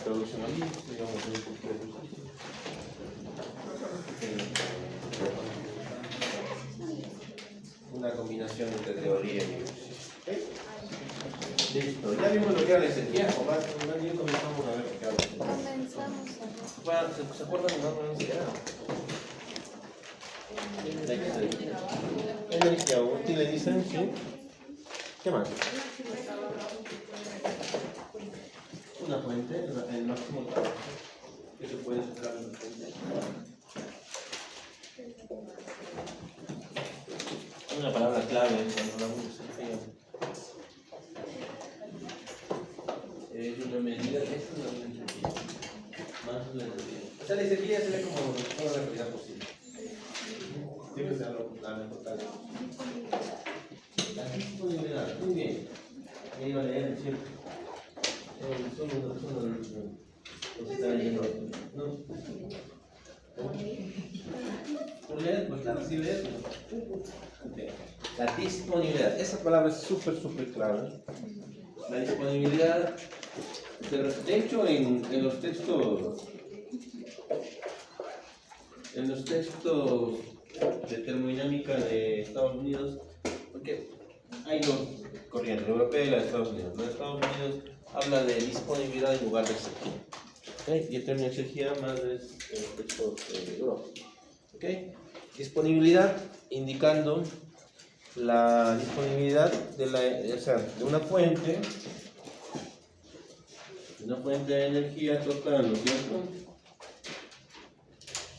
introducción al libro, digamos, un poquito de ejercicio. Una combinación entre teoría y ejercicio. ¿Okay? Listo, ya vimos lo que era la energía, o más bien comenzamos a ver lo que era la energía. Comenzamos a ver. Bueno, ¿se acuerdan de más o menos qué era? Energía útil, le dicen, ¿sí? ¿Qué más? Una fuente, el máximo trabajo que se puede sacar de una fuente. Una palabra clave cuando hablamos de energía. Es una medida, esta es una energía. Más la energía. O sea, la energía sería como toda la realidad posible. Tiene que ser la importante. La disponibilidad, muy bien. Me iba a leer, ¿cierto? Son los está leyendo. ¿No? ¿Por leer? Pues claro, sí leer. Okay. La disponibilidad. Esa palabra es súper clave. La disponibilidad, de hecho, en los textos de termodinámica de Estados Unidos, porque hay dos corrientes, la europea y la de Estados Unidos. La de Estados Unidos habla de disponibilidad en lugar de exergía. ¿Okay? Y el término exergía más es en los textos de Europa. ¿Okay? Disponibilidad indicando la disponibilidad de una fuente de energía total, ¿no es cierto?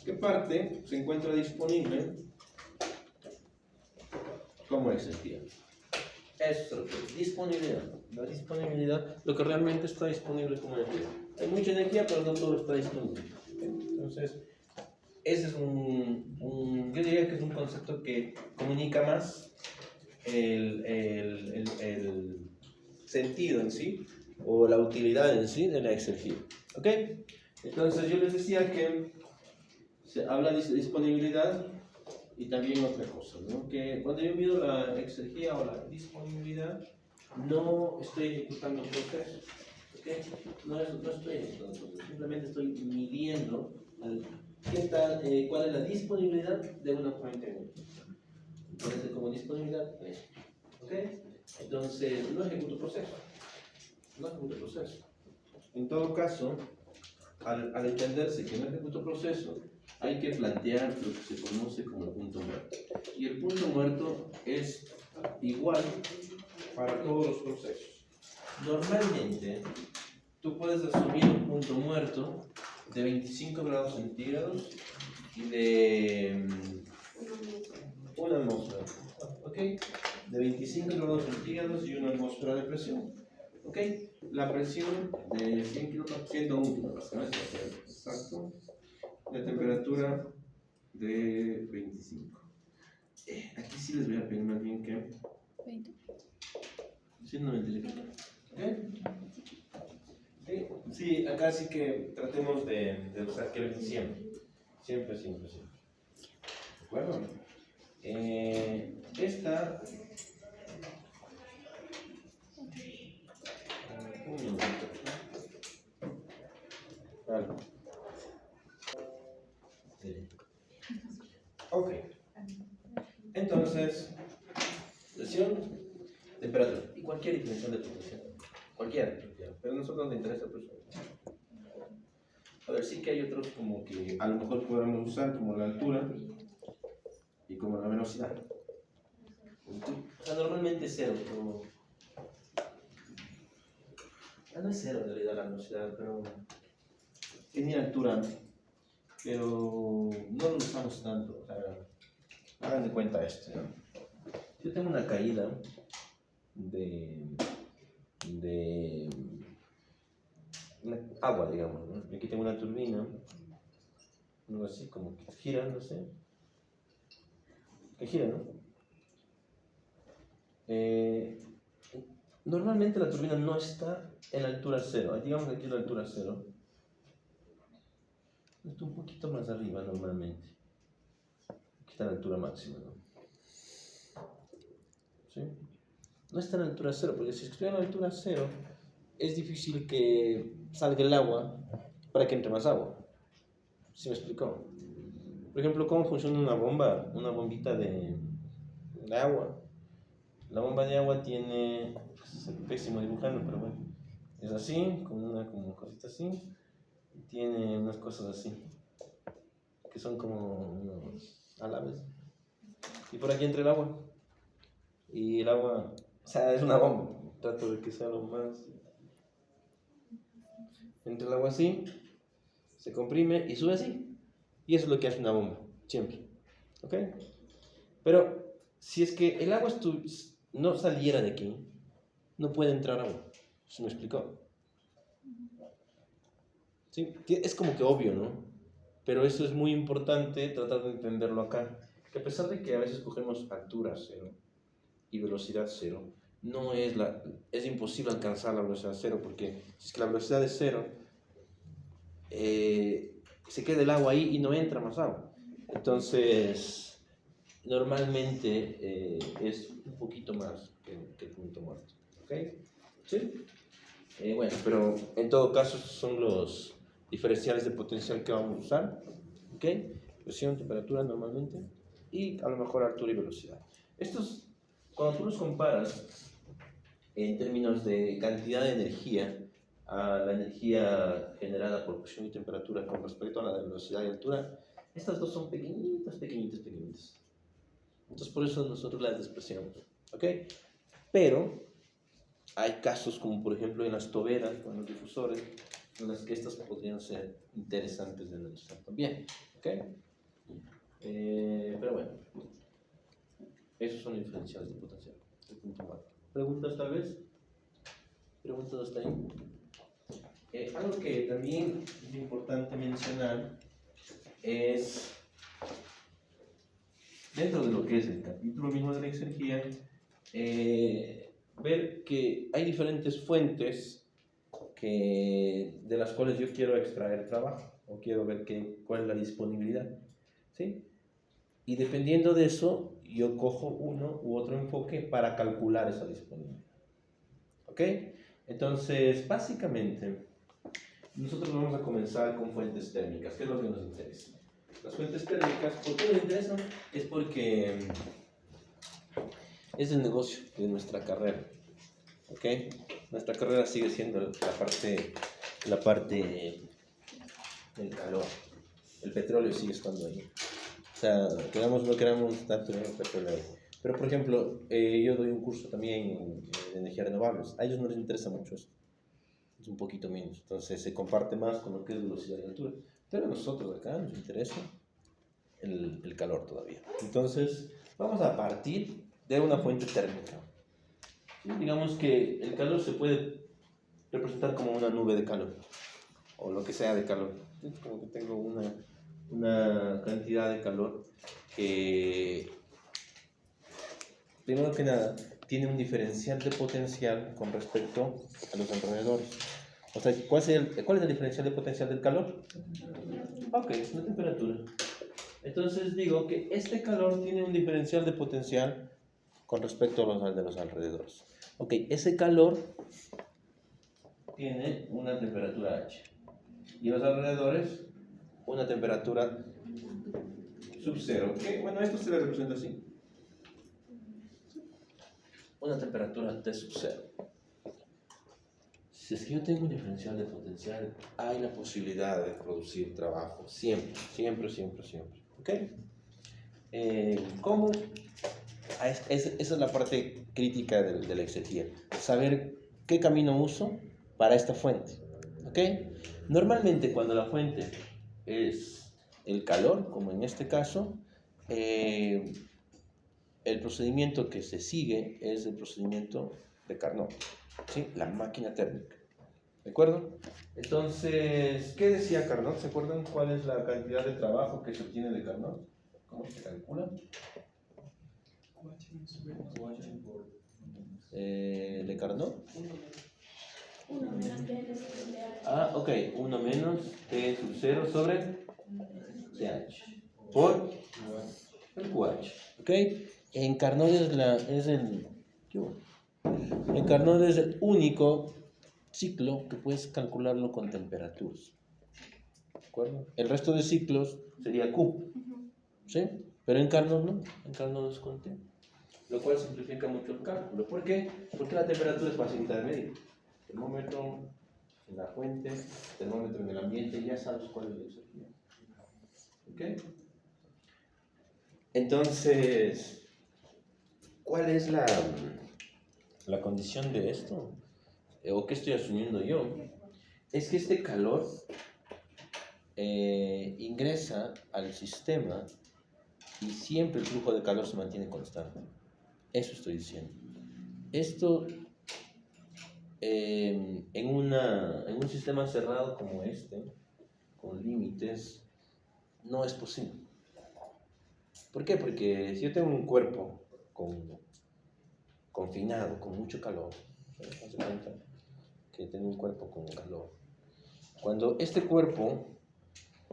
¿Qué parte se encuentra disponible como energía? Eso es disponibilidad. La disponibilidad, lo que realmente está disponible como energía. Hay mucha energía, pero no todo está disponible. Entonces, ese es yo diría que es un concepto que comunica más el sentido en sí, o la utilidad en sí de la exergía. ¿Ok? Entonces, yo les decía que se habla de disponibilidad y también otra cosa, ¿no? Que cuando yo mido la exergía o la disponibilidad, no estoy ejecutando un proceso, ¿okay? No estoy ejecutando un proceso, simplemente estoy midiendo cuál es la disponibilidad de una fuente de energía. Parece como disponibilidad, ¿ok? Entonces, no ejecuto proceso. En todo caso, al entenderse que no ejecuto proceso, hay que plantear lo que se conoce como punto muerto. Y el punto muerto es igual para todos los procesos. Normalmente, tú puedes asumir un punto muerto de 25 grados centígrados y de una atmósfera. ¿Ok? De 25 grados centígrados y una atmósfera de presión. ¿Ok? La presión de 100 kilopascales, 101 kilopascales, exacto. La temperatura de 25. Aquí sí les voy a pedir más bien que 20. 195. ¿Ok? Sí, acá sí que tratemos de usar Kelvin siempre. Siempre. ¿De acuerdo? Esta. Un minutito. Vale. Ok. Entonces, presión, temperatura y cualquier definición de tu presión. Cualquiera, pero a nosotros nos interesa presión. A ver, sí que hay otros como que a lo mejor podemos usar como la altura y como la velocidad. O sea, normalmente es cero, pero no es cero en realidad la velocidad, pero tiene altura, pero no lo usamos tanto. O sea, hagan de cuenta esto, ¿no? Yo tengo una caída de agua, digamos, ¿no? Aquí tengo una turbina, algo así como que gira, no sé, que gira, ¿no? Normalmente la turbina no está en la altura cero, digamos que aquí es la altura cero, está un poquito más arriba normalmente, aquí está la altura máxima, ¿no? ¿Sí? No está en la altura cero, porque si estuviera en la altura cero, es difícil que salga el agua para que entre más agua. ¿Sí me explicó? Por ejemplo, ¿cómo funciona una bomba? Una bombita de agua. La bomba de agua tiene, es pésimo dibujando, pero bueno, es así, con una como cosita así, y tiene unas cosas así, que son como unos alambres. Y por aquí entra el agua. Y el agua, o sea, es una bomba. Trato de que sea lo más. Entra el agua así, se comprime y sube así. Y eso es lo que hace una bomba, siempre. ¿Ok? Pero si es que el agua no saliera de aquí, no puede entrar agua. ¿Se me explicó? ¿Sí? Es como que obvio, ¿no? Pero eso es muy importante tratar de entenderlo acá. Que a pesar de que a veces cogemos altura cero y velocidad cero, no es imposible alcanzar la velocidad cero, porque si es que la velocidad es cero, se queda el agua ahí y no entra más agua. Entonces, normalmente es un poquito más que el punto muerto. ¿Ok? ¿Sí? Bueno, pero en todo caso son los diferenciales de potencial que vamos a usar. ¿Ok? Presión, temperatura normalmente y a lo mejor altura y velocidad. Estos, cuando tú los comparas en términos de cantidad de energía a la energía generada por presión y temperatura con respecto a la de velocidad y altura, estas dos son pequeñitas. Entonces por eso nosotros las despreciamos. ¿Ok? Pero hay casos como por ejemplo en las toberas o en los difusores en las que estas podrían ser interesantes de analizar también. ¿Ok? Pero bueno, esos son los diferenciales de potencial. El punto muerto. ¿Preguntas tal vez? ¿Preguntas hasta ahí? Algo que también es importante mencionar es, dentro de lo que es el capítulo mismo de la exergía, ver que hay diferentes fuentes de las cuales yo quiero extraer trabajo o quiero ver cuál es la disponibilidad, ¿sí? Y dependiendo de eso, yo cojo uno u otro enfoque para calcular esa disponibilidad. ¿Ok? Entonces, básicamente, nosotros vamos a comenzar con fuentes térmicas, que es lo que nos interesa. Las fuentes térmicas, ¿por qué nos interesan? Es porque es el negocio de nuestra carrera. ¿Ok? Nuestra carrera sigue siendo la parte del calor. El petróleo sigue estando ahí. O sea, queramos o no queramos, tanto el petróleo ahí. Pero, por ejemplo, yo doy un curso también de energías renovables. A ellos no les interesa mucho esto. Es un poquito menos. Entonces, se comparte más con lo que es velocidad y altura. Pero a nosotros acá nos interesa el calor todavía. Entonces, vamos a partir de una fuente térmica. ¿Sí? Digamos que el calor se puede representar como una nube de calor, o lo que sea de calor. Es como que tengo una cantidad de calor que, primero que nada, tiene un diferencial de potencial con respecto a los alrededores. O sea, ¿cuál es el diferencial de potencial del calor? Ok, es la temperatura. Entonces digo que este calor tiene un diferencial de potencial con respecto a los de los alrededores. Ok, ese calor tiene una temperatura H. Y los alrededores, una temperatura sub cero. ¿Okay? Bueno, esto se le representa así. Una temperatura T sub cero. Si es que yo tengo un diferencial de potencial, hay la posibilidad de producir trabajo. Siempre. ¿Ok? ¿Cómo? Esa es la parte crítica de la exergía. Saber qué camino uso para esta fuente. ¿Ok? Normalmente cuando la fuente es el calor, como en este caso, el procedimiento que se sigue es el procedimiento de Carnot, ¿sí? La máquina térmica. ¿De acuerdo? Entonces, ¿qué decía Carnot? ¿Se acuerdan cuál es la cantidad de trabajo que se obtiene de Carnot? ¿Cómo se calcula? ¿De Carnot? 1 menos T sub de H. Ah, ok. 1 menos T sub 0 sobre TH por el QH. ¿Ok? En Carnot es el único ciclo que puedes calcularlo con temperaturas. ¿De acuerdo? El resto de ciclos sería Q. ¿Sí? Pero en Carnot no. En Carnot es con T. Lo cual simplifica mucho el cálculo. ¿Por qué? Porque la temperatura es facilita de medir. Termómetro en la fuente, termómetro en el ambiente, ya sabes cuál es la exergia. ¿Ok? Entonces, ¿cuál es la condición de esto? ¿O qué estoy asumiendo yo? Es que este calor ingresa al sistema y siempre el flujo de calor se mantiene constante. Eso estoy diciendo. Esto en un sistema cerrado como este, con límites, no es posible. ¿Por qué? Porque si yo tengo un cuerpo confinado, con mucho calor, ¿se hace cuenta? Que tengo un cuerpo con calor. Cuando este cuerpo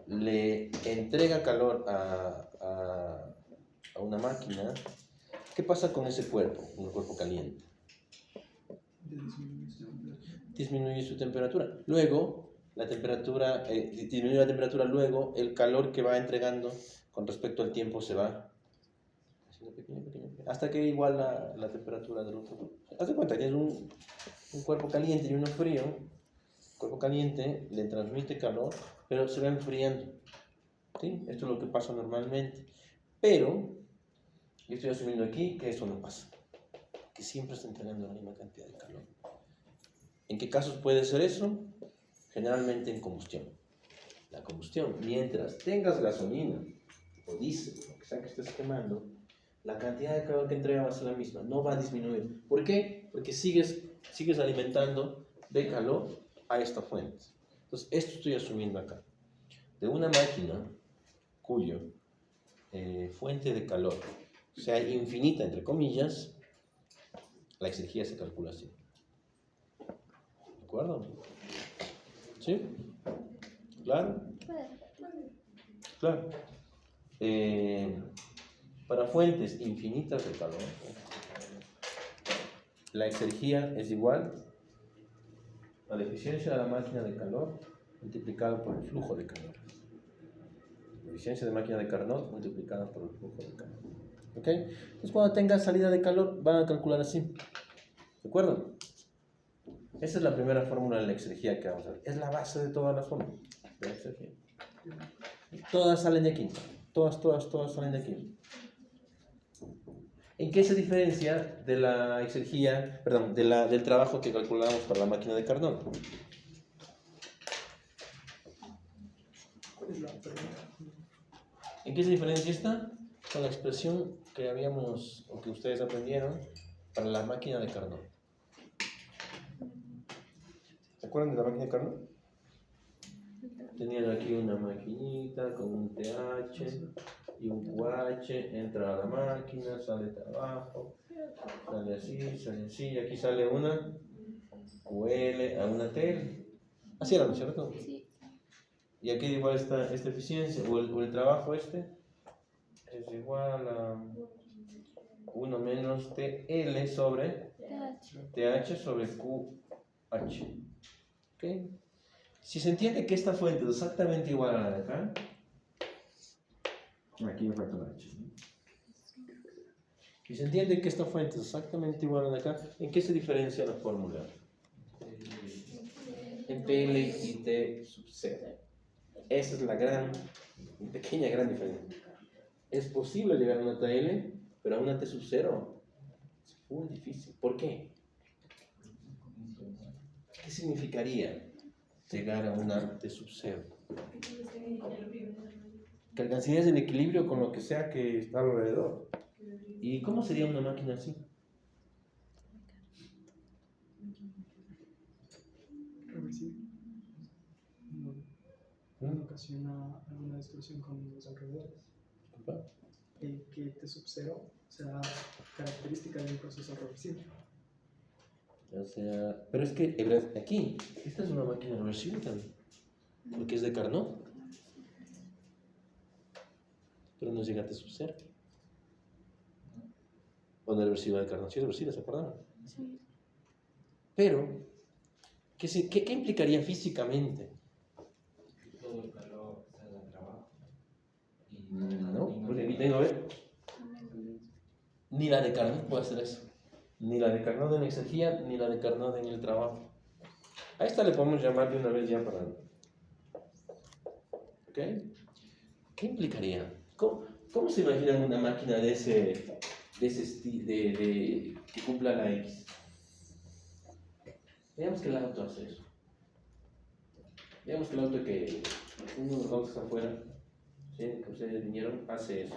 le entrega calor a una máquina, ¿qué pasa con ese cuerpo, un cuerpo caliente? Disminuye su temperatura. Luego, la temperatura, disminuye la temperatura, luego el calor que va entregando con respecto al tiempo se va haciendo pequeño, hasta que iguala la temperatura del otro. Haz de cuenta, tienes un cuerpo caliente y uno frío. El cuerpo caliente le transmite calor, pero se va enfriando. ¿Sí? Esto es lo que pasa normalmente. Pero, yo estoy asumiendo aquí que eso no pasa. Que siempre está entregando la misma cantidad de calor. ¿En qué casos puede ser eso? Generalmente en combustión. La combustión, mientras tengas gasolina o diésel, lo que sea que estés quemando, la cantidad de calor que entrega va a ser la misma, no va a disminuir. ¿Por qué? Porque sigues alimentando de calor a esta fuente. Entonces, esto estoy asumiendo acá. De una máquina cuyo fuente de calor sea infinita, entre comillas, la exergia se calcula así. ¿De acuerdo? ¿Sí? ¿Claro? Claro. Para fuentes infinitas de calor, la exergia es igual a la eficiencia de la máquina de calor multiplicada por el flujo de calor. La eficiencia de máquina de Carnot multiplicada por el flujo de calor. ¿Ok? Entonces, cuando tenga salida de calor, van a calcular así. ¿De acuerdo? Esa es la primera fórmula de la exergia que vamos a ver. Es la base de todas las fórmulas de la exergia. Todas salen de aquí. Todas salen de aquí. ¿En qué se diferencia de la exergia, perdón, del trabajo que calculamos para la máquina de Carnot? ¿En qué se diferencia esta? Con la expresión que habíamos, o que ustedes aprendieron, para la máquina de Carnot. ¿Se acuerdan de la máquina de Carnot? Tenían aquí una maquinita con un TH y un QH, entra a la máquina, sale trabajo, sale así, y aquí sale una QL a una TL. Así era, ¿no es cierto? Sí. Y aquí igual está esta eficiencia, o el trabajo este, es igual a 1 menos TL sobre TH sobre QH. ¿Ok? Si se entiende que esta fuente es exactamente igual a la de acá, aquí me falta una H. Si se entiende que esta fuente es exactamente igual a la de acá, ¿en qué se diferencia la fórmula? En PL y T sub 0. Esa es la pequeña gran diferencia. Es posible llegar a una TL, pero a una T sub 0 es muy difícil. ¿Por qué? ¿Qué significaría llegar a una T sub 0? Que alcanzarías el equilibrio con lo que sea que está alrededor. ¿Y cómo sería una máquina así? No ocasiona alguna destrucción con los alrededores. Que T sub 0 será característica de un proceso reversible. O sea, pero es que aquí, esta es una máquina reversible también, porque es de Carnot, pero no llega a T sub 0. O no es reversible de Carnot, sí es reversible, ¿se acuerdan? Sí. Pero, ¿Qué implicaría físicamente? Todo el calor sale al trabajo. Y No, porque aquí tengo, a ver, ni la de Carnot puede hacer eso. Ni la de Carnot en la exergía, ni la de Carnot en el trabajo. A esta le podemos llamar de una vez ya para... ¿Ok? ¿Qué implicaría? ¿Cómo se imaginan una máquina de ese que cumpla la X? Veamos que el auto hace eso. Veamos que el auto uno de los autos que está afuera, ¿sí? Que ustedes vinieron, hace eso.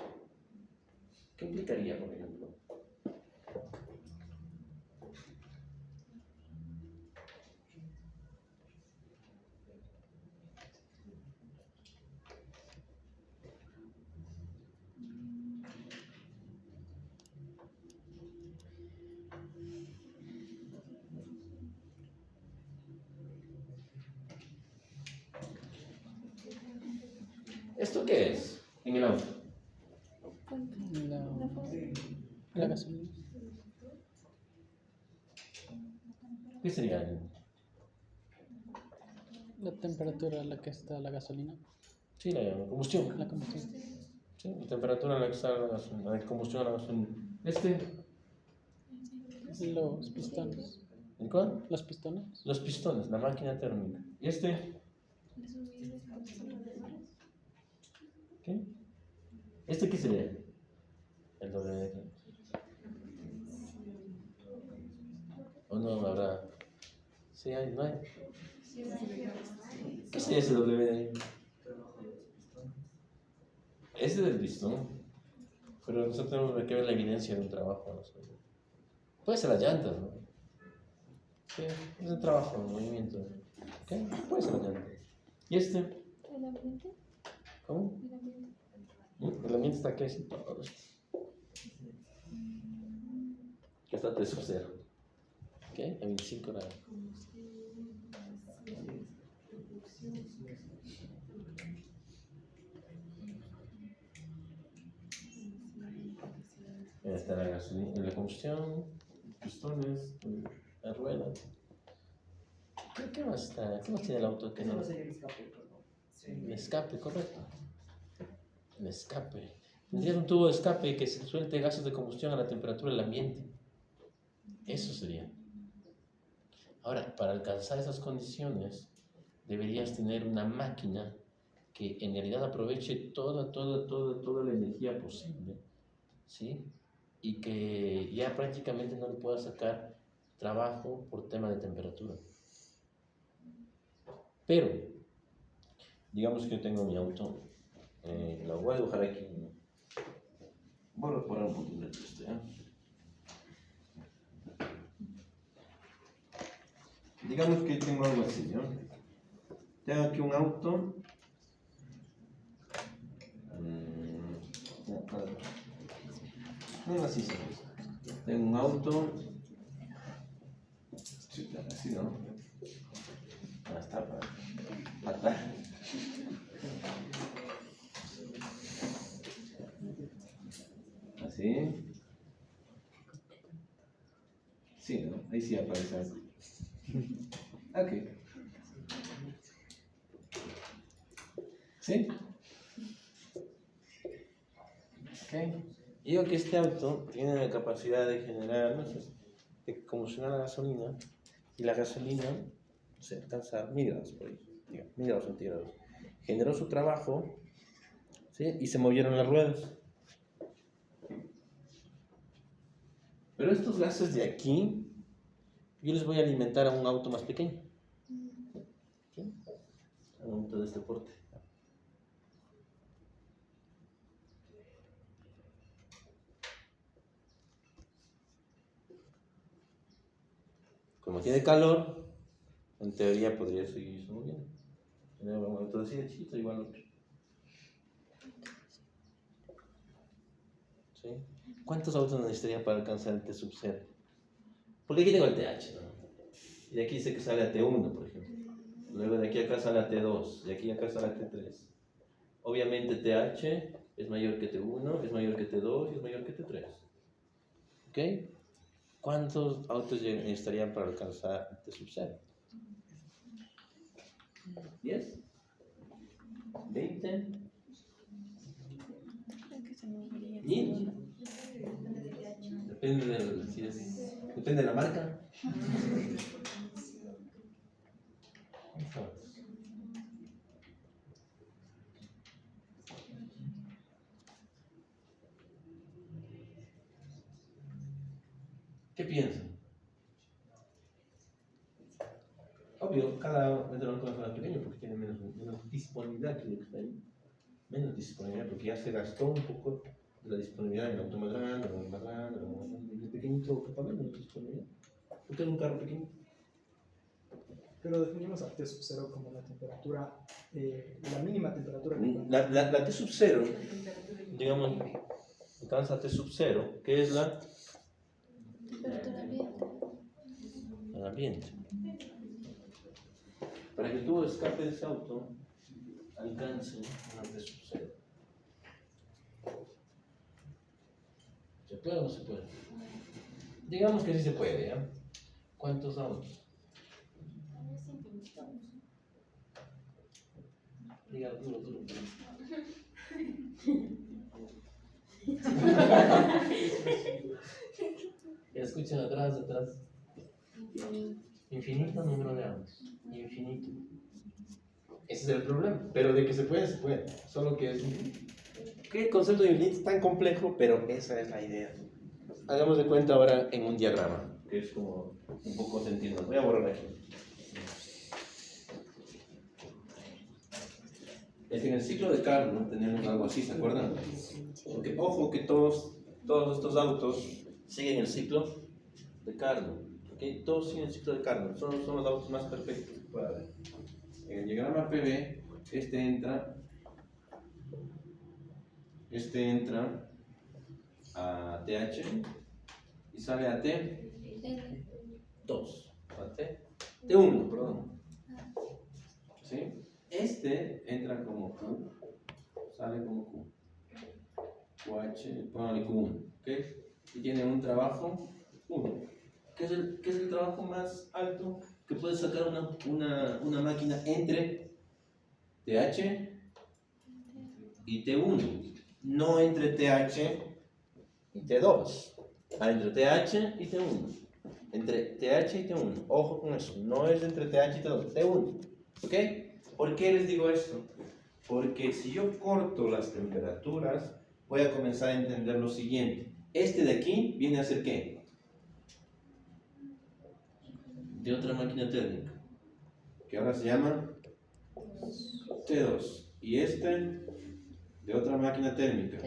¿Qué implicaría, por ejemplo? ¿Esto qué es en el auto? La gasolina. ¿Qué sería? La temperatura a la que está la gasolina. Sí, la combustión. La combustión. Sí, la temperatura a la que está la gasolina, la combustión a la gasolina. Los pistones. ¿El cuál? Los pistones. Los pistones, la máquina térmica. ¿Y este? ¿Qué? ¿Este qué sería? El W. ¿O no habrá? Sí, hay, no hay. ¿Qué sería ese W de ahí? Ese es el pistón. Pero nosotros tenemos que ver la evidencia de un trabajo. ¿No? Puede ser las llantas, ¿no? Sí, es un trabajo, un movimiento. ¿Qué? Puede ser las llantas. ¿Y este? ¿El ambiente? ¿Cómo? El ambiente. El ambiente está aquí, así, todo esto. Que está 3 sub 0. ¿Ok? A 25 grados. Ahí está la gasolina, la combustión, pistones, las ruedas. ¿Qué más está? ¿Qué más tiene el auto que no? El escape, correcto. El escape. Tendrías un tubo de escape que se suelte gases de combustión a la temperatura del ambiente. Eso sería. Ahora, para alcanzar esas condiciones, deberías tener una máquina que en realidad aproveche toda la energía posible, ¿sí? Y que ya prácticamente no le pueda sacar trabajo por tema de temperatura. Pero, digamos que yo tengo mi auto, lo voy a dibujar aquí. Voy a poner un poquito de esto, ¿eh? Digamos que tengo algo así, ¿no? Tengo aquí un auto. No, así sí. Tengo un auto. Así, ¿no? Ah, está para atrás. Así. Sí, ¿no? Ahí sí aparece algo. Ok. ¿Sí? Ok. Y digo que este auto tiene la capacidad de generar, no sé, de combustionar la gasolina, y la gasolina se alcanza 1000 grados por ahí, 1000 grados centígrados. Generó su trabajo, ¿sí? Y se movieron las ruedas. Pero estos gases de aquí, yo les voy a alimentar a un auto más pequeño. ¿Sí? A un auto de este porte. Como tiene calor, en teoría podría seguirse moviendo. Tener un auto así de chiquito, igual otro. ¿Sí? ¿Cuántos autos necesitaría para alcanzar el T sub 0? Porque aquí tengo el TH, ¿no? Y de aquí dice que sale a T1, por ejemplo. Luego de aquí acá sale a T2, de aquí acá sale a T3. Obviamente TH es mayor que T1, es mayor que T2 y es mayor que T3. ¿Ok? ¿Cuántos autos necesitarían para alcanzar el T sub 0? 10, 20, ¿y? Depende depende de la marca. ¿Qué piensan? Obvio, cada meteorólogo es más pequeño porque tiene menos disponibilidad que lo que está ahí. Menos disponibilidad porque ya se gastó un poco de la disponibilidad en el auto más grande, el pequeñito ocupa menos disponibilidad. Porque es un carro pequeño. Pero definimos a T sub 0 como la temperatura, la mínima temperatura que La T sub 0, digamos, alcanza a T sub 0, que es la Temperatura ambiente. al ambiente. Para que el tubo de escape de ese auto alcance una T sub 0. ¿Se puede o no se puede? Digamos que sí se puede, ¿ya? ¿Cuántos autos? Es infinito. Diga duro. Escuchen atrás. Infinito número de autos. Infinito. Ese es el problema. Pero de que se puede, se puede. Solo que es infinito. Que el concepto de infinito es tan complejo, pero esa es la idea. Hagamos de cuenta ahora en un diagrama, que es como un poco se entiende. Voy a borrar aquí. Es que en el ciclo de Carnot tenemos algo así, ¿se acuerdan? Porque ojo que todos estos autos siguen el ciclo de Carnot. ¿Okay? Todos siguen el ciclo de Carnot. Son los autos más perfectos que pueda haber. En el diagrama PV, este entra a TH y sale a T2. A T1, perdón. ¿Sí? Este entra como Q, sale como Q. QH, póngale Q1, ¿ok? Y tiene un trabajo 1. ¿Qué es el trabajo más alto que puede sacar una máquina entre TH y T1? No entre TH y T2. Entre TH y T1. Entre TH y T1. Ojo con eso. No es entre TH y T2. T1. ¿Ok? ¿Por qué les digo esto? Porque si yo corto las temperaturas, voy a comenzar a entender lo siguiente. Este de aquí viene a ser ¿qué? De otra máquina térmica, que ahora se llama T2. Y este de otra máquina térmica,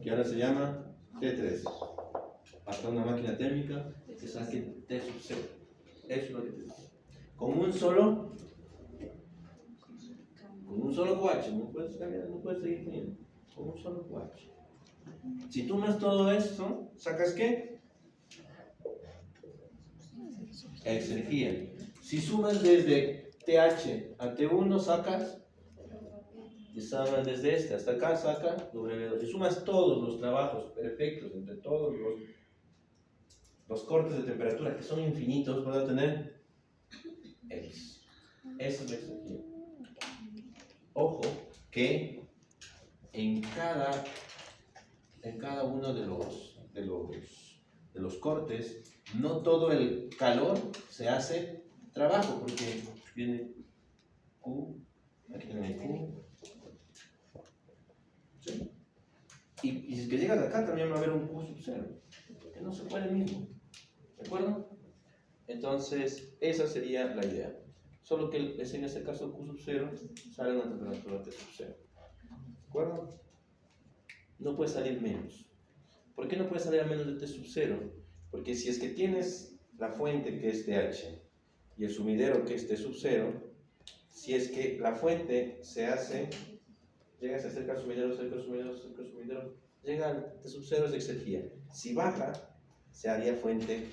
que ahora se llama T3. Hasta una máquina térmica que saque T sub 0. Eso es lo que te digo. Con un solo QH, no puedes cambiar, no puedes seguir teniendo. Con un solo QH. Si tú más todo esto, ¿sacas qué? Exergía. Si sumas desde TH a T1, sacas. Y sumas desde este hasta acá, saca W2. Si sumas todos los trabajos perfectos entre todos los cortes de temperatura que son infinitos, vas a tener X. Esa es la exergía. Ojo que en cada uno de los cortes, no todo el calor se hace trabajo, porque viene Q, aquí también hay Q. ¿Sí? Y si es que llegas acá también va a haber un Q sub 0, que no se puede mismo. ¿De acuerdo? Entonces, esa sería la idea. Solo que es en este caso Q sub 0 sale a una temperatura T sub 0. ¿De acuerdo? No puede salir menos. ¿Por qué no puede salir a menos de T sub 0? Porque si es que tienes la fuente que es TH y el sumidero que es T sub 0, si es que la fuente se hace, llega, se acerca al sumidero, llega al T sub 0 es exergía. Si baja, se haría fuente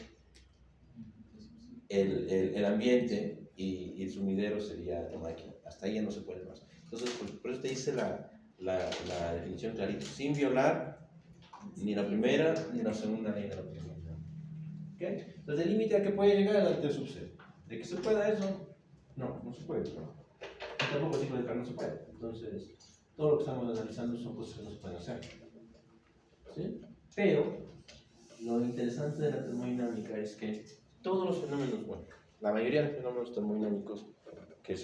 el ambiente y el sumidero sería la máquina. Hasta ahí ya no se puede más. Entonces, por eso te dice la definición clarita, sin violar ni la primera ni la segunda ley de la primera. ¿Okay? Entonces, el límite a que puede llegar es al T sub 0. ¿De que se pueda eso? No se puede. ¿No? tampoco el ciclo de Carnot se puede. Entonces, todo lo que estamos analizando son cosas que no se pueden hacer. ¿Sí? Pero, lo interesante de la termodinámica es que todos los fenómenos, bueno, la mayoría de los fenómenos termodinámicos que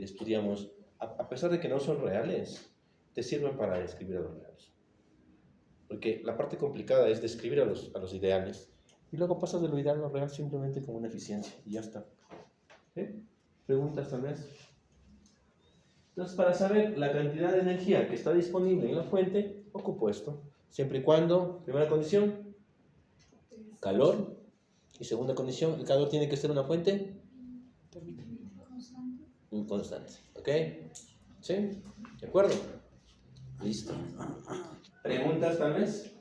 estudiamos, a pesar de que no son reales, te sirven para describir a los reales. Porque la parte complicada es describir a los ideales, y luego pasas de lo ideal a lo real simplemente como una eficiencia, y ya está. ¿Sí? ¿Preguntas tal vez? Entonces, para saber la cantidad de energía que está disponible en la fuente, ocupo esto. Siempre y cuando, primera condición, calor. Y segunda condición, el calor tiene que ser una fuente constante. ¿Ok? ¿Sí? ¿De acuerdo? Listo. ¿Preguntas tal vez?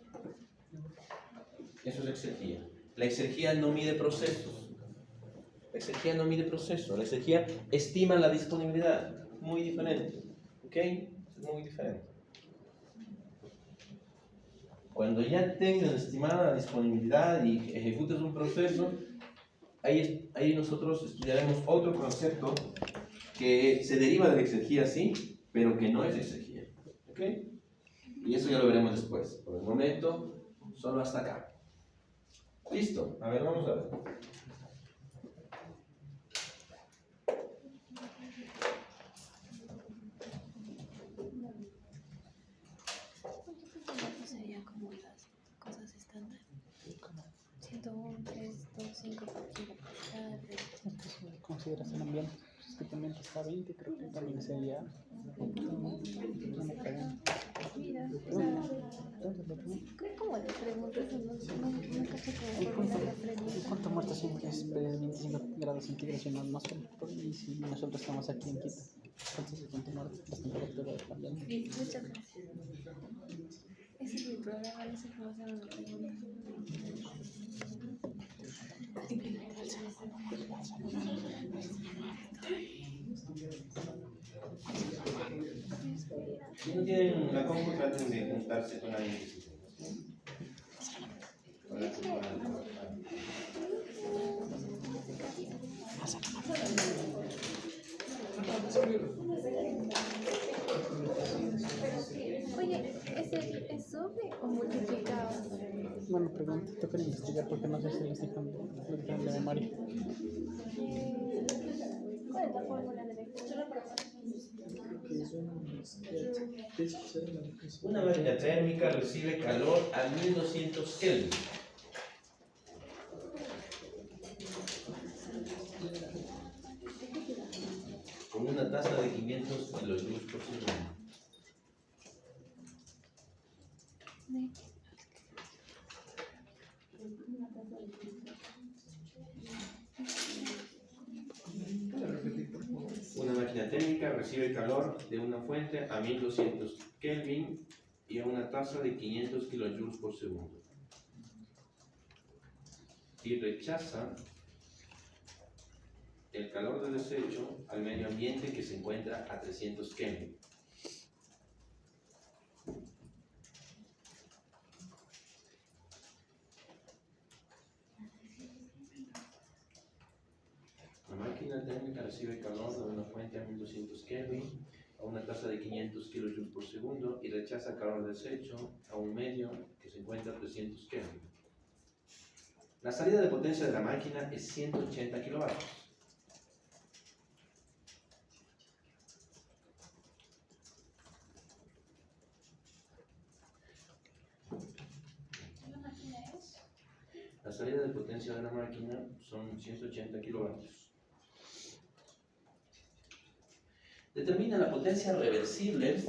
Eso es exergía. La exergía no mide procesos. La exergía no mide procesos. La exergía estima la disponibilidad. Muy diferente. ¿Ok? Es muy diferente. Cuando ya tengas estimada la disponibilidad y ejecutes un proceso, ahí nosotros estudiaremos otro concepto que se deriva de la exergía, sí, pero que no es exergía. ¿Ok? Y eso ya lo veremos después. Por el momento, solo hasta acá. Listo. A ver, vamos a ver. Sería como las cosas estándar. 101, 3, 2, 5, 5, Esto se considera el ambiente. Es que también está 20, creo que también sería una cadena. mira, ¿cómo le preguntas? No cacho cómo formular la pregunta. ¿El punto muerto siempre es 25 grados centígrados en la atmósfera? Y si nosotros estamos aquí en Quito, entonces el punto muerto, las temperaturas del ambiente. Muchas gracias. Ese es mi programa, no sé cómo hacer una pregunta. Si no tienen la compu, traten de juntarse con alguien que sí tenga. Oye, ¿es sobre o multiplicado? Bueno, pregunta, toca investigar porque no sé si les dejan de memoria. ¿Cuál es la fórmula de vector? Una máquina térmica recibe calor a 1200 Kelvin. Con una tasa de 500 kilojoules por segundo. Una máquina térmica recibe calor de una fuente a 1200 Kelvin y a una tasa de 500 kilojoules por segundo. Y rechaza el calor de desecho al medio ambiente que se encuentra a 300 Kelvin. La máquina térmica recibe calor de una fuente a 1200 Kelvin a una tasa de 500 kilojoules por segundo y rechaza calor de desecho a un medio que se encuentra a 300 Kelvin. La salida de potencia de la máquina es 180 kilovatios. La salida de potencia de la máquina son 180 kilovatios. Determina la potencia reversible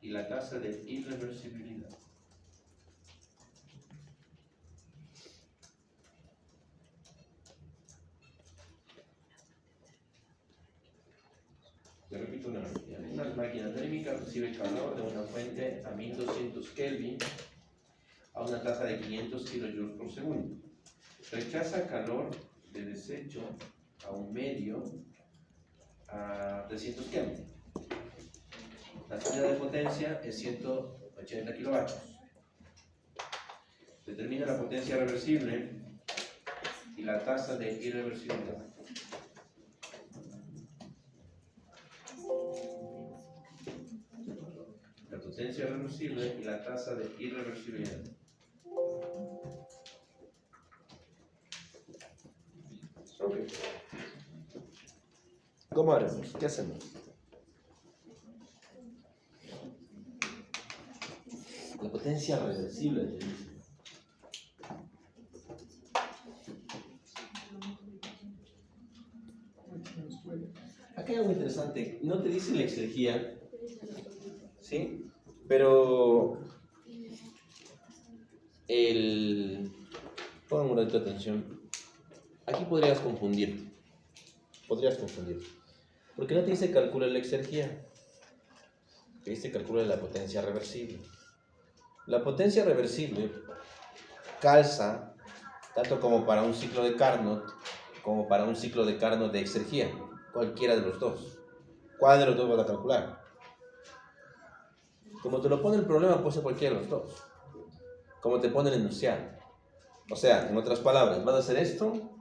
y la tasa de irreversibilidad. Le repito una vez. Una máquina térmica recibe calor de una fuente a 1200 Kelvin a una tasa de 500 kilojoules por segundo. Rechaza calor de desecho a un medio a 300 Kelvin. La salida de potencia es 180 kilovatios. de la potencia reversible y la tasa de irreversibilidad. La potencia reversible y la tasa de irreversibilidad. Ok. ¿Cómo haremos? ¿Qué hacemos? La potencia reversible, te dice. Acá hay algo interesante. No te dice la exergía, ¿sí? Pero pongan un ratito de atención. Aquí podrías confundirte. Porque no te dice calcula la exergía. Te dice calcula la potencia reversible. La potencia reversible calza tanto como para un ciclo de Carnot como para un ciclo de Carnot de exergía. Cualquiera de los dos. ¿Cuál de los dos vas a calcular? Como te lo pone el problema, puede ser cualquiera de los dos. Como te pone el enunciado. O sea, en otras palabras, vas a hacer esto